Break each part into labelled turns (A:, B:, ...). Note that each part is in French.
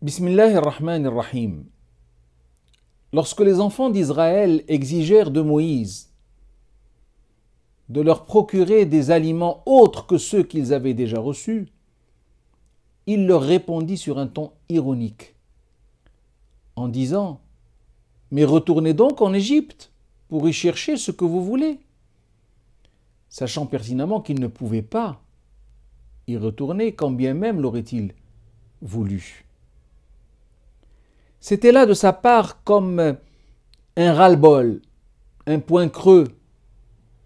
A: Bismillahirrahmanirrahim. Lorsque les enfants d'Israël exigèrent de Moïse de leur procurer des aliments autres que ceux qu'ils avaient déjà reçus, il leur répondit sur un ton ironique, en disant « Mais retournez donc en Égypte pour y chercher ce que vous voulez », sachant pertinemment qu'il ne pouvait pas y retourner, quand bien même l'aurait-il voulu. C'était là de sa part comme un ras-le-bol, un point creux,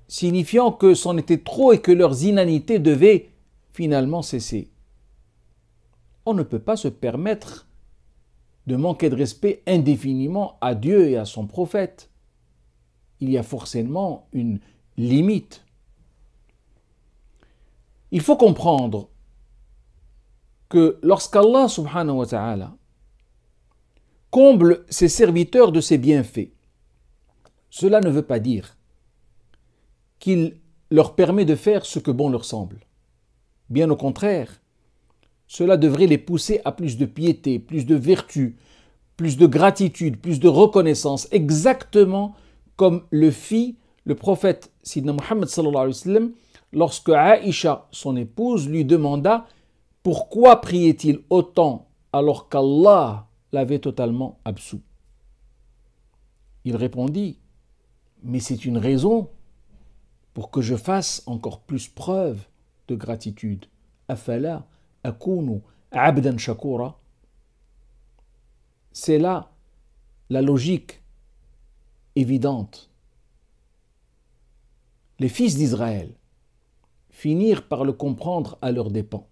A: signifiant que c'en était trop et que leurs inanités devaient finalement cesser. On ne peut pas se permettre de manquer de respect indéfiniment à Dieu et à son prophète. Il y a forcément une limite. Il faut comprendre que lorsqu'Allah subhanahu wa ta'ala comble ses serviteurs de ses bienfaits, cela ne veut pas dire qu'il leur permet de faire ce que bon leur semble. Bien au contraire, cela devrait les pousser à plus de piété, plus de vertu, plus de gratitude, plus de reconnaissance, exactement comme le fit le prophète Sidna Muhammad sallallahu alayhi wa sallam lorsque Aïcha, son épouse, lui demanda pourquoi priait-il autant alors qu'Allah l'avait totalement absous. Il répondit, mais c'est une raison pour que je fasse encore plus preuve de gratitude. Afala akunu abdan shakura. C'est là la logique évidente. Les fils d'Israël finirent par le comprendre à leurs dépens.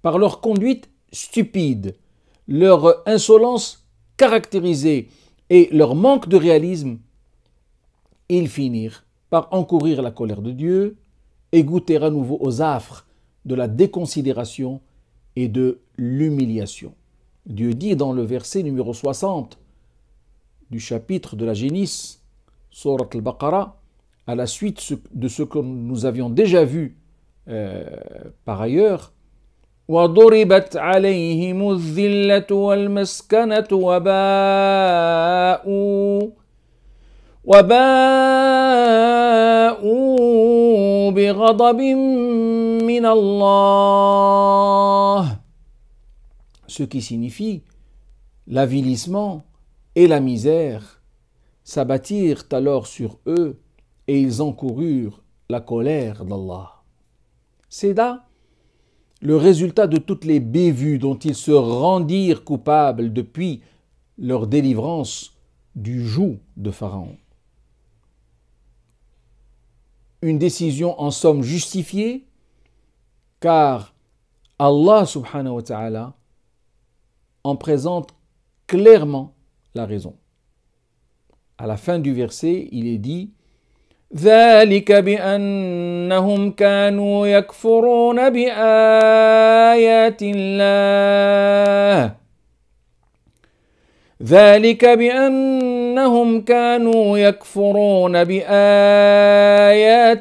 A: Par leur conduite stupide, leur insolence caractérisée et leur manque de réalisme, ils finirent par encourir la colère de Dieu et goûter à nouveau aux affres de la déconsidération et de l'humiliation. Dieu dit dans le verset numéro 60 du chapitre de la Génisse, Surat al-Baqarah, à la suite de ce que nous avions déjà vu par ailleurs, وَضُرِبَتْ عَلَيْهِمُ الذِّلَّةُ وَالْمَسْكَنَةُ وَبَاءُوا بِغَضَبٍ مِّنَ اللَّهِ, ce qui signifie l'avilissement et la misère s'abattirent alors sur eux et ils encoururent la colère d'Allah. C'est là le résultat de toutes les bévues dont ils se rendirent coupables depuis leur délivrance du joug de Pharaon. Une décision en somme justifiée, car Allah subhanahu wa ta'ala en présente clairement la raison. À la fin du verset, il est dit ذلك بأنهم كانوا يكفرون بآيات الله ذلك بأنهم كانوا يكفرون بآيات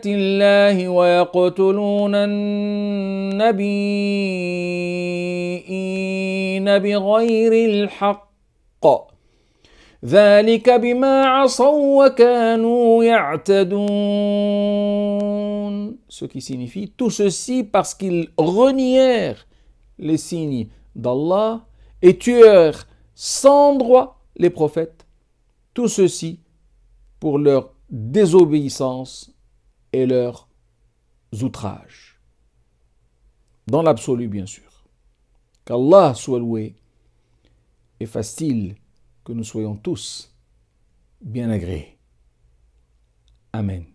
A: الله ويقتلون النبيين بغير الحق ذلك بما عصوا وكانوا يعتدون, ce qui signifie tout ceci parce qu'ils renièrent les signes d'Allah et tuèrent sans droit les prophètes, tout ceci pour leur désobéissance et leurs outrages. Dans l'absolu, bien sûr. Qu'Allah soit loué et fasse-t-il que nous soyons tous bien agréés. Amen.